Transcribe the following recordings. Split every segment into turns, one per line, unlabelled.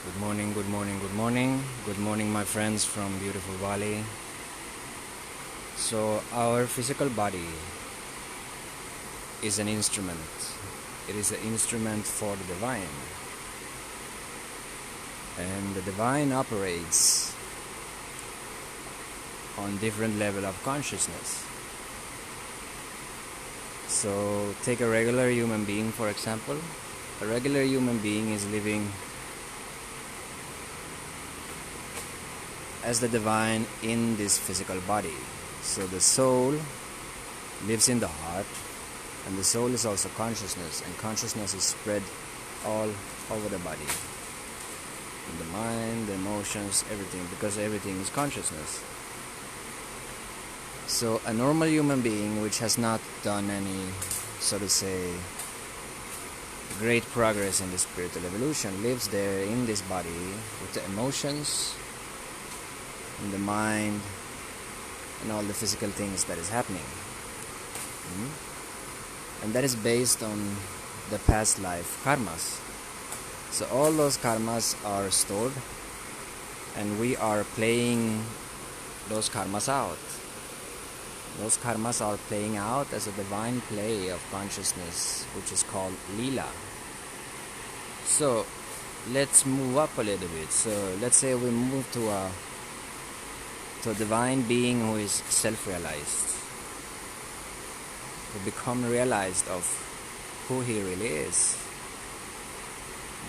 Good morning, good morning, good morning. Good morning, my friends from beautiful Bali. So, our physical body is an instrument. It is an instrument for the divine. And the divine operates on different level of consciousness. So, take a regular human being, for example. A regular human being is living as the divine in this physical body. So the soul lives in the heart, and the soul is also consciousness, and consciousness is spread all over the body. In the mind, the emotions, everything, because everything is consciousness. So a normal human being which has not done any, so to say, great progress in the spiritual evolution lives there in this body with the emotions, in the mind, and all the physical things that is happening. And that is based on the past life karmas. So all those karmas are stored, and we are playing those karmas out. Those karmas are playing out as a divine play of consciousness, which is called Leela. So let's move up a little bit. So let's say we move to a divine being who is self-realized, who become realized of who he really is.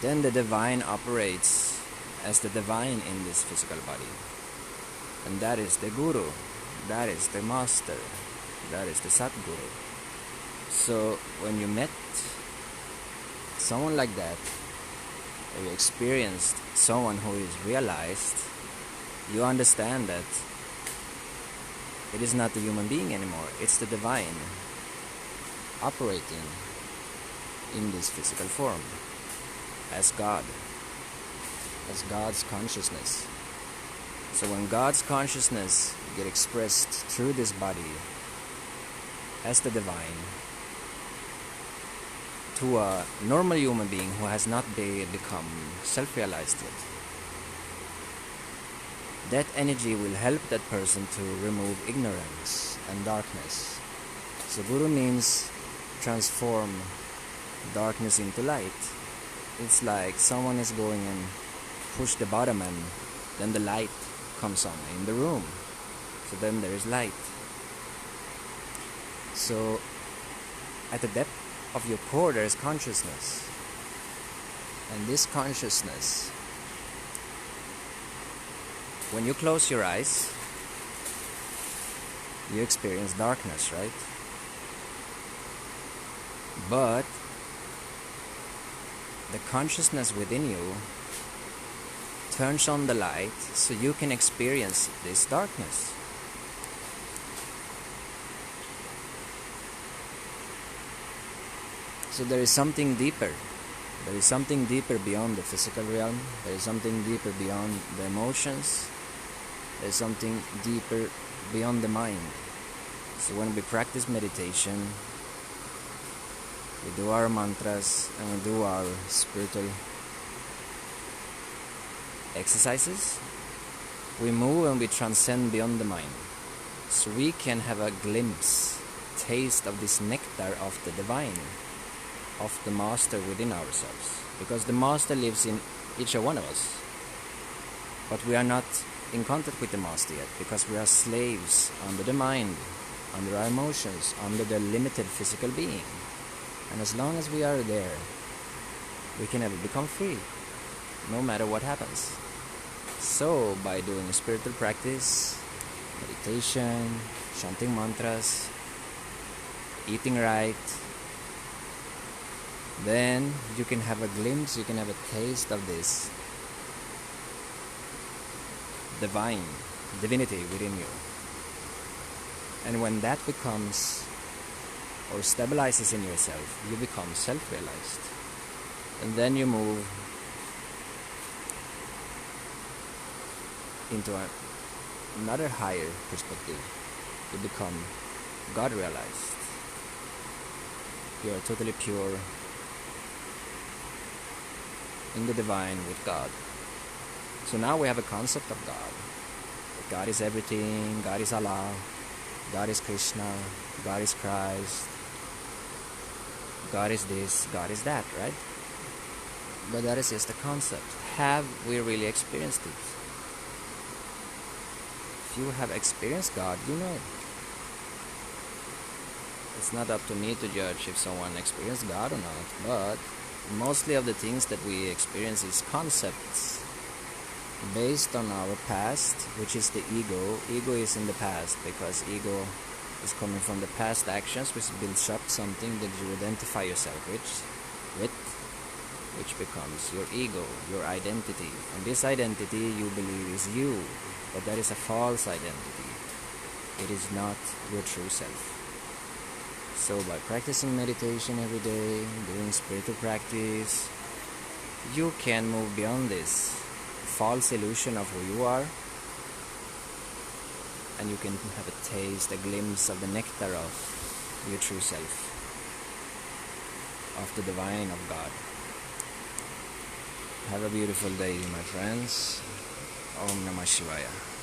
Then the divine operates as the divine in this physical body, and that is the guru, that is the master, that is the Satguru. So when you met someone like that, or you experienced someone who is realized, you understand that it is not the human being anymore, it's the divine operating in this physical form as God, as God's consciousness. So when God's consciousness get expressed through this body as the divine to a normal human being who has not become self-realized yet, that energy will help that person to remove ignorance and darkness. So Guru means transform darkness into light. It's like someone is going and push the bottom, and then the light comes on in the room. So then there is light. So at the depth of your core there is consciousness. And this consciousness, when you close your eyes, you experience darkness, right? But the consciousness within you turns on the light so you can experience this darkness. So there is something deeper. There is something deeper beyond the physical realm. There is something deeper beyond the emotions. There is something deeper beyond the mind. So when we practice meditation, we do our mantras and we do our spiritual exercises, we move and we transcend beyond the mind. So we can have a glimpse, taste of this nectar of the divine, of the master within ourselves. Because the master lives in each one of us. But we are not in contact with the master yet, because we are slaves under the mind, under our emotions, under the limited physical being. And as long as we are there, we can never become free, no matter what happens. So by doing a spiritual practice, meditation, chanting mantras, eating right, then you can have a glimpse, you can have a taste of this divinity within you. And when that becomes or stabilizes in yourself, you become self-realized. And then you move into another higher perspective. You become God-realized. You are totally pure in the divine with God. So now we have a concept of God. God is everything, God is Allah, God is Krishna, God is Christ, God is this, God is that, right? But that is just a concept. Have we really experienced it? If you have experienced God, you know. It's not up to me to judge if someone experienced God or not, but mostly of the things that we experience is concepts based on our past, which is the ego. Ego is in the past because ego is coming from the past actions, which builds up something that you identify yourself with, which becomes your ego, your identity. And this identity you believe is you, but that is a false identity. It is not your true self. So by practicing meditation every day, doing spiritual practice, you can move beyond this false illusion of who you are, and you can have a taste, a glimpse of the nectar of your true self, of the divine of God. Have a beautiful day, my friends. Om Namah Shivaya.